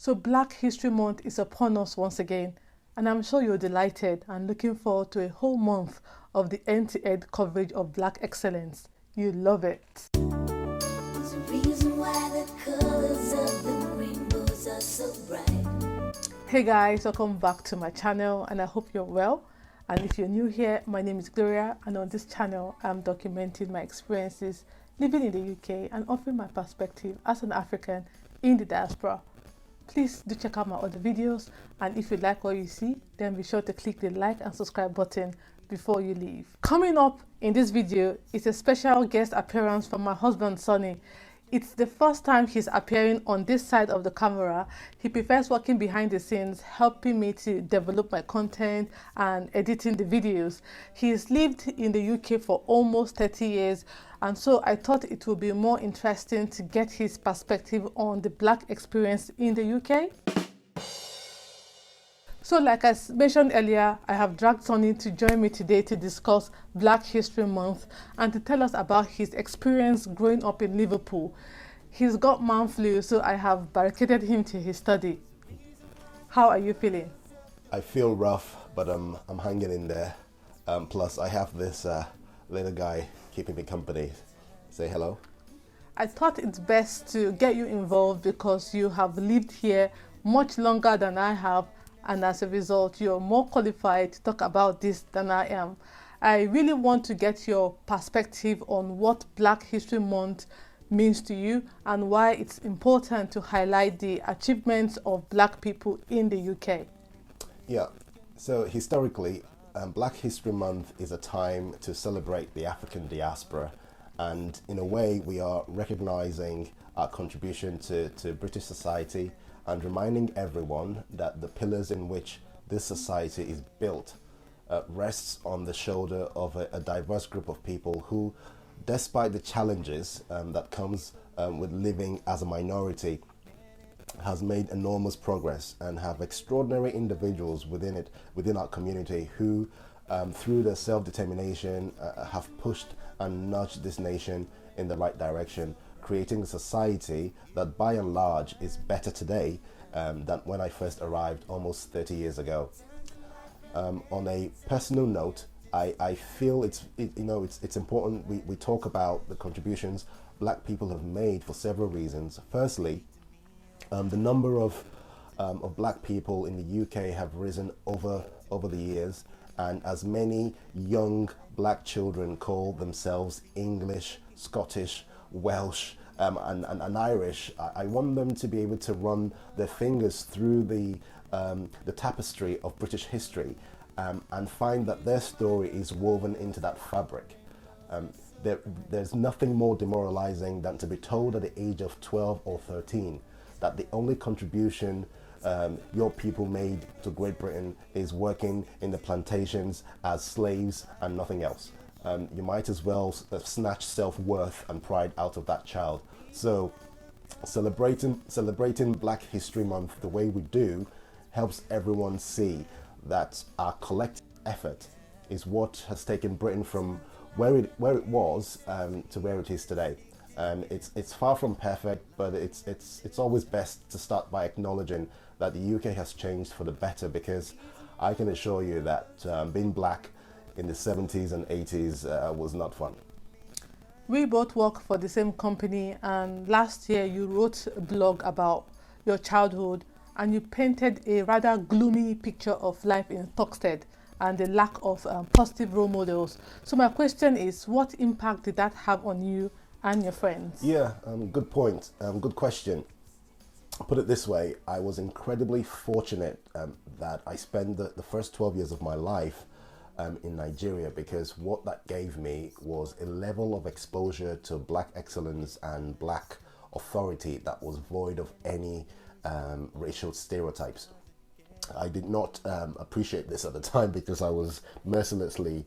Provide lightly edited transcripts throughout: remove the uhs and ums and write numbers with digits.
So Black History Month is upon us once again, and I'm sure you're delighted and looking forward to a whole month of the end-to-end coverage of Black excellence. You love it. There's a reason why the colors of the rainbows are so bright. Hey guys, welcome back to my channel and I hope you're well. And if you're new here, my name is Gloreeyah, and on this channel I'm documenting my experiences living in the UK and offering my perspective as an African in the diaspora. Please do check out my other videos, and if you like what you see, then be sure to click the like and subscribe button before you leave. Coming up in this video is a special guest appearance from my husband Sonny. It's the first time he's appearing on this side of the camera. He prefers working behind the scenes, helping me to develop my content and editing the videos. He's lived in the UK for almost 30 years, and so I thought it would be more interesting to get his perspective on the Black experience in the UK. So like I mentioned earlier, I have dragged Sonny to join me today to discuss Black History Month and to tell us about his experience growing up in Liverpool. He's got man flu, so I have barricaded him to his study. How are you feeling? I feel rough, but I'm hanging in there. Plus, I have this little guy keeping me company. Say hello. I thought it's best to get you involved because you have lived here much longer than I have, and as a result, you're more qualified to talk about this than I am. I really want to get your perspective on what Black History Month means to you and why it's important to highlight the achievements of Black people in the UK. Yeah, so historically, Black History Month is a time to celebrate the African diaspora, and in a way we are recognizing our contribution to British society and reminding everyone that the pillars in which this society is built rests on the shoulder of a diverse group of people who, despite the challenges that comes with living as a minority, has made enormous progress and have extraordinary individuals within our community who, through their self-determination, have pushed and nudged this nation in the right direction, creating a society that by and large is better today than when I first arrived almost 30 years ago. On a personal note, I feel it's important we talk about the contributions Black people have made for several reasons. Firstly, the number of Black people in the UK have risen over the years, and as many young Black children call themselves English, Scottish, Welsh, and Irish, I want them to be able to run their fingers through the tapestry of British history and find that their story is woven into that fabric. There's nothing more demoralizing than to be told at the age of 12 or 13 that the only contribution your people made to Great Britain is working in the plantations as slaves and nothing else. You might as well snatch self-worth and pride out of that child. So celebrating Black History Month the way we do helps everyone see that our collective effort is what has taken Britain from where it was to where it is today. It's far from perfect, but it's always best to start by acknowledging that the UK has changed for the better, because I can assure you that being Black in the 70s and 80s was not fun. We both work for the same company, and last year you wrote a blog about your childhood and you painted a rather gloomy picture of life in Toxted and the lack of positive role models. So my question is, what impact did that have on you and your friends? Yeah, good point. Good question. I'll put it this way, I was incredibly fortunate that I spent the first 12 years of my life in Nigeria, because what that gave me was a level of exposure to Black excellence and Black authority that was void of any racial stereotypes. I did not appreciate this at the time because I was mercilessly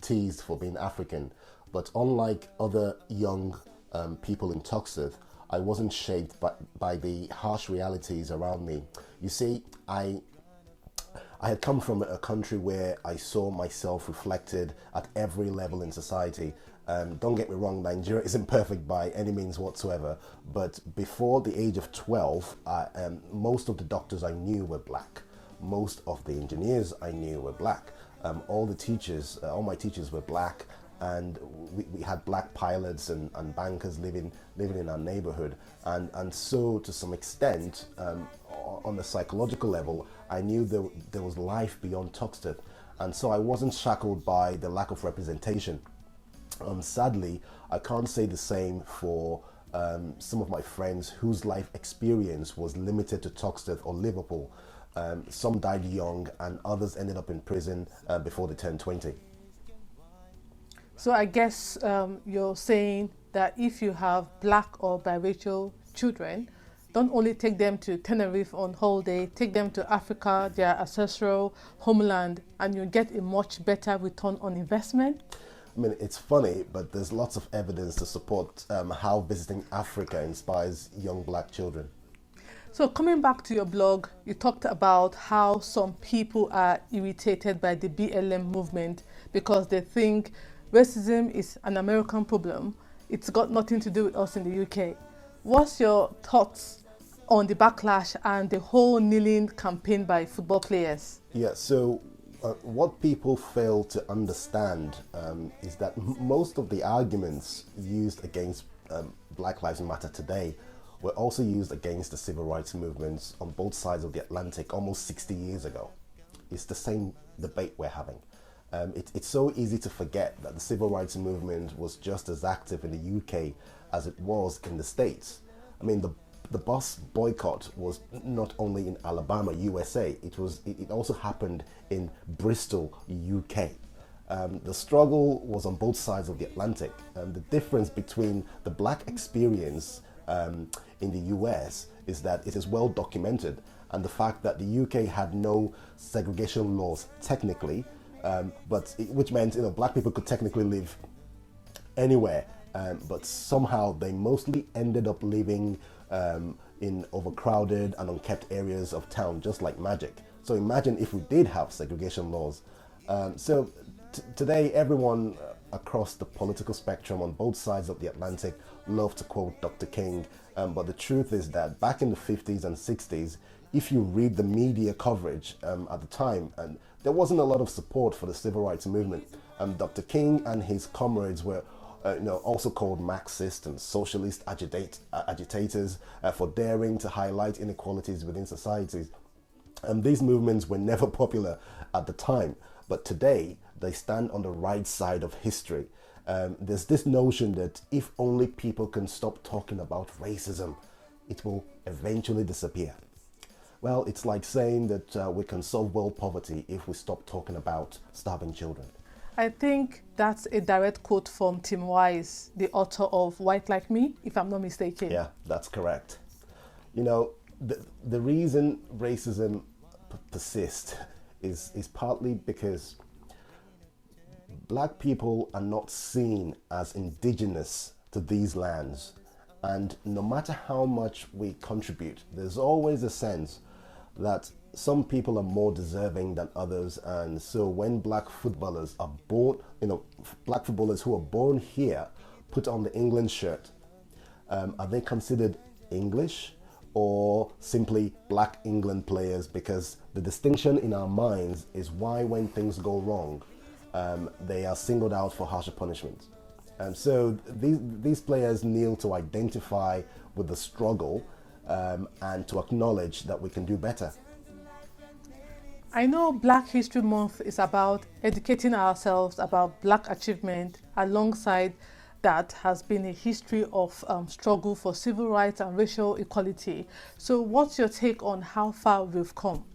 teased for being African, but unlike other young people in Toxteth, I wasn't shaped by the harsh realities around me. You see, I had come from a country where I saw myself reflected at every level in society, Don't get me wrong, Nigeria isn't perfect by any means whatsoever, but before the age of 12, most of the doctors I knew were black. Most of the engineers I knew were black. All my teachers were black, and we had black pilots and bankers living in our neighborhood. And so to some extent, on the psychological level, I knew there was life beyond Toxteth. And so I wasn't shackled by the lack of representation. Sadly, I can't say the same for some of my friends whose life experience was limited to Toxteth or Liverpool. Some died young, and others ended up in prison before they turned 20. So I guess you're saying that if you have black or biracial children, don't only take them to Tenerife on holiday, take them to Africa, their ancestral homeland, and you get a much better return on investment. I mean, it's funny, but there's lots of evidence to support how visiting Africa inspires young black children. So coming back to your blog, you talked about how some people are irritated by the BLM movement because they think racism is an American problem. It's got nothing to do with us in the UK. What's your thoughts on the backlash and the whole kneeling campaign by football players? Yeah, so what people fail to understand is that most of the arguments used against Black Lives Matter today were also used against the civil rights movements on both sides of the Atlantic almost 60 years ago. It's the same debate we're having. It's so easy to forget that the civil rights movement was just as active in the UK as it was in the States. I mean, the bus boycott was not only in Alabama, USA, it also happened in Bristol, UK. The struggle was on both sides of the Atlantic. The difference between the black experience in the US is that it is well documented, and the fact that the UK had no segregation laws technically, which meant black people could technically live anywhere, but somehow they mostly ended up living in overcrowded and unkept areas of town, just like magic. So imagine if we did have segregation laws. Today, everyone across the political spectrum on both sides of the Atlantic love to quote Dr. King, but the truth is that back in the 50s and 60s, if you read the media coverage at the time, and there wasn't a lot of support for the civil rights movement. Dr. King and his comrades were also called Marxist and socialist agitators for daring to highlight inequalities within societies. These movements were never popular at the time, but today they stand on the right side of history. There's this notion that if only people can stop talking about racism, it will eventually disappear. Well, it's like saying that we can solve world poverty if we stop talking about starving children. I think that's a direct quote from Tim Wise, the author of White Like Me, if I'm not mistaken. Yeah, that's correct. The reason racism persists is partly because black people are not seen as indigenous to these lands. And no matter how much we contribute, there's always a sense that some people are more deserving than others. And so when black footballers are born, black footballers who are born here put on the England shirt, are they considered English or simply black England players? Because the distinction in our minds is why when things go wrong, they are singled out for harsher punishment. So these players kneel to identify with the struggle and to acknowledge that we can do better. I know Black History Month is about educating ourselves about black achievement. Alongside that has been a history of struggle for civil rights and racial equality. So what's your take on how far we've come?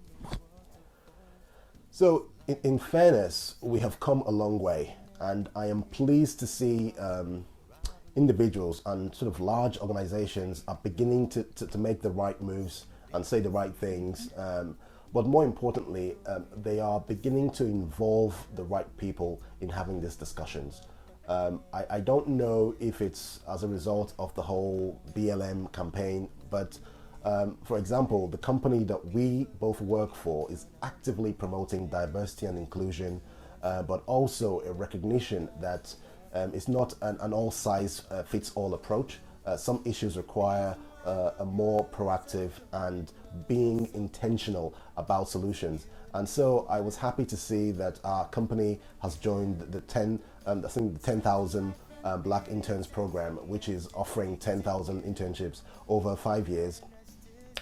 So in fairness, we have come a long way, and I am pleased to see individuals and sort of large organizations are beginning to make the right moves and say the right things. But more importantly, they are beginning to involve the right people in having these discussions. I don't know if it's as a result of the whole BLM campaign, but for example, the company that we both work for is actively promoting diversity and inclusion, but also a recognition that It's not an all-size-fits-all approach. Some issues require a more proactive and being intentional about solutions. And so I was happy to see that our company has joined the 10,000 Black Interns program, which is offering 10,000 internships over 5 years.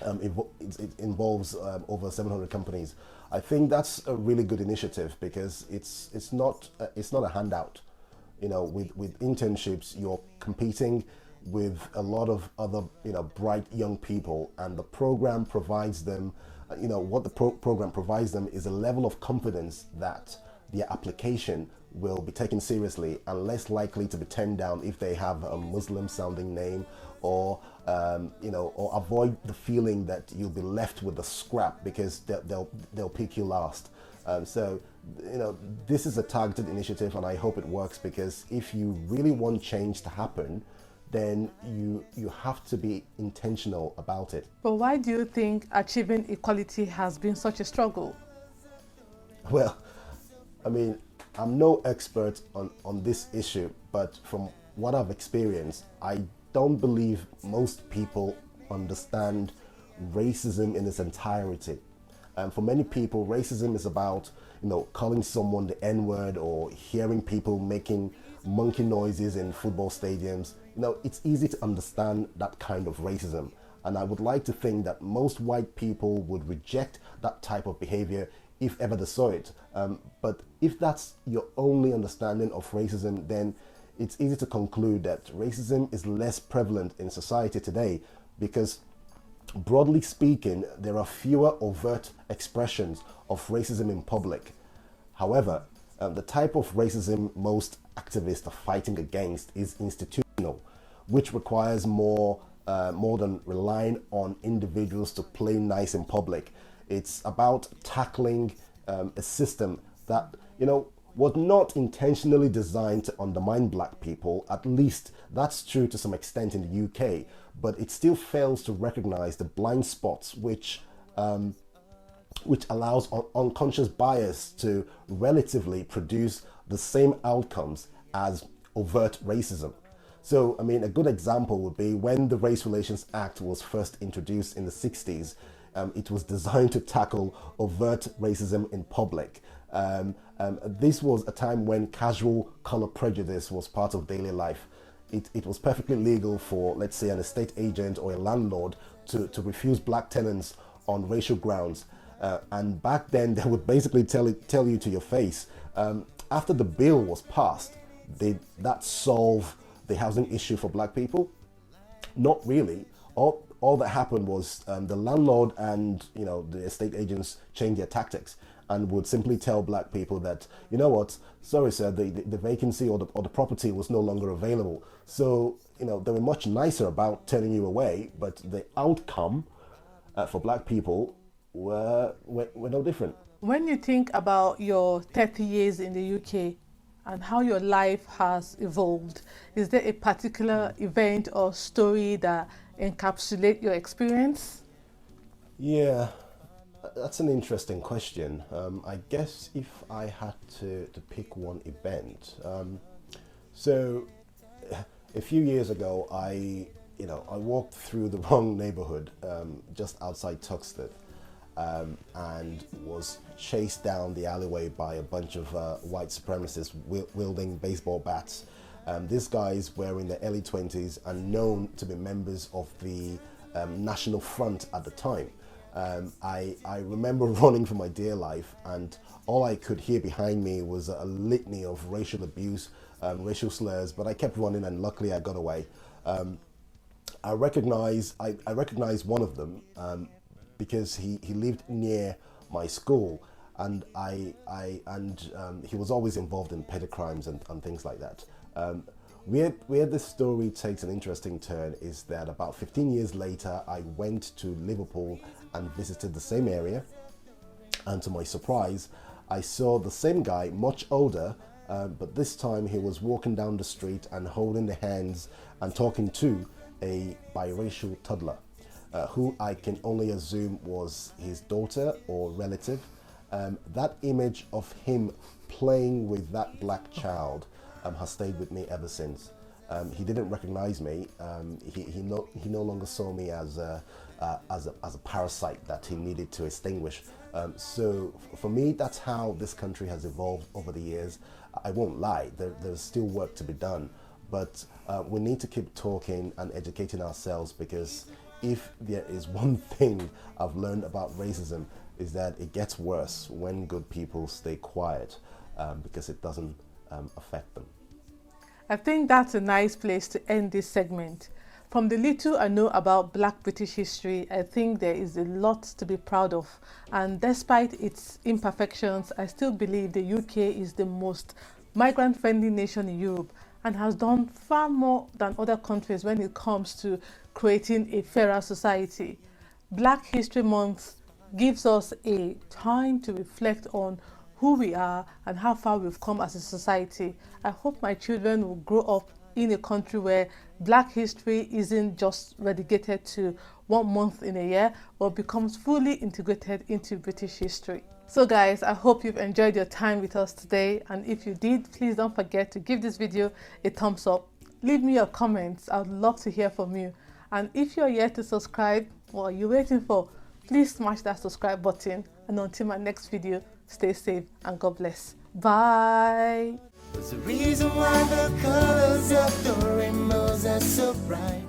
It involves over 700 companies. I think that's a really good initiative because it's not a handout. You know, with internships, you're competing with a lot of other bright young people, and the program provides them. What the program provides them is a level of confidence that their application will be taken seriously and less likely to be turned down if they have a Muslim-sounding name, or or avoid the feeling that you'll be left with a scrap because they'll pick you last. So this is a targeted initiative, and I hope it works, because if you really want change to happen, then you have to be intentional about it. But why do you think achieving equality has been such a struggle? Well, I mean, I'm no expert on this issue, but from what I've experienced, I don't believe most people understand racism in its entirety. For many people, racism is about calling someone the N-word or hearing people making monkey noises in football stadiums. It's easy to understand that kind of racism, and I would like to think that most white people would reject that type of behavior if ever they saw it. But if that's your only understanding of racism, then it's easy to conclude that racism is less prevalent in society today, because broadly speaking, there are fewer overt expressions of racism in public. However, the type of racism most activists are fighting against is institutional, which requires more than relying on individuals to play nice in public. It's about tackling a system that was not intentionally designed to undermine Black people. At least that's true to some extent in the UK, but it still fails to recognize the blind spots which allows unconscious bias to relatively produce the same outcomes as overt racism. So, I mean, a good example would be when the Race Relations Act was first introduced in the 60s. It was designed to tackle overt racism in public. This was a time when casual color prejudice was part of daily life. It was perfectly legal for, let's say, an estate agent or a landlord to refuse Black tenants on racial grounds. And back then, they would basically tell you to your face. After the bill was passed, did that solve the housing issue for Black people? Not really. All that happened was the landlord and the estate agents changed their tactics and would simply tell Black people that, sorry sir, the vacancy or the property was no longer available. So they were much nicer about turning you away, but the outcome for Black people were no different. When you think about your 30 years in the UK and how your life has evolved, is there a particular event or story that encapsulate your experience? Yeah, that's an interesting question. I guess if I had to pick one event, so a few years ago, I walked through the wrong neighborhood just outside Tuxted, and was chased down the alleyway by a bunch of white supremacists wielding baseball bats. These guys were in their early 20s and known to be members of the National Front at the time. I remember running for my dear life, and all I could hear behind me was a litany of racial abuse, racial slurs, but I kept running, and luckily I got away. I recognized one of them because he lived near my school, and he was always involved in petty crimes and things like that. Where this story takes an interesting turn is that about 15 years later, I went to Liverpool and visited the same area, and to my surprise, I saw the same guy, much older, but this time he was walking down the street and holding the hands and talking to a biracial toddler, who I can only assume was his daughter or relative. That image of him playing with that Black child has stayed with me ever since. He didn't recognize me. He no longer saw me as a parasite that he needed to extinguish. So for me, that's how this country has evolved over the years. I won't lie, there's still work to be done, but we need to keep talking and educating ourselves, because if there is one thing I've learned about racism, is that it gets worse when good people stay quiet, because it doesn't affect them. I think that's a nice place to end this segment. From the little I know about Black British history, I think there is a lot to be proud of. And despite its imperfections, I still believe the UK is the most migrant-friendly nation in Europe and has done far more than other countries when it comes to creating a fairer society. Black History Month gives us a time to reflect on who we are and how far we've come as a society. I hope my children will grow up in a country where Black history isn't just relegated to 1 month in a year, but becomes fully integrated into British history. So guys, I hope you've enjoyed your time with us today, and if you did, please don't forget to give this video a thumbs up. Leave me your comments, I would love to hear from you. And if you're yet to subscribe, what are you waiting for? Please smash that subscribe button, and until my next video, stay safe and God bless. Bye. There's a reason why the colors of the rainbows are so bright.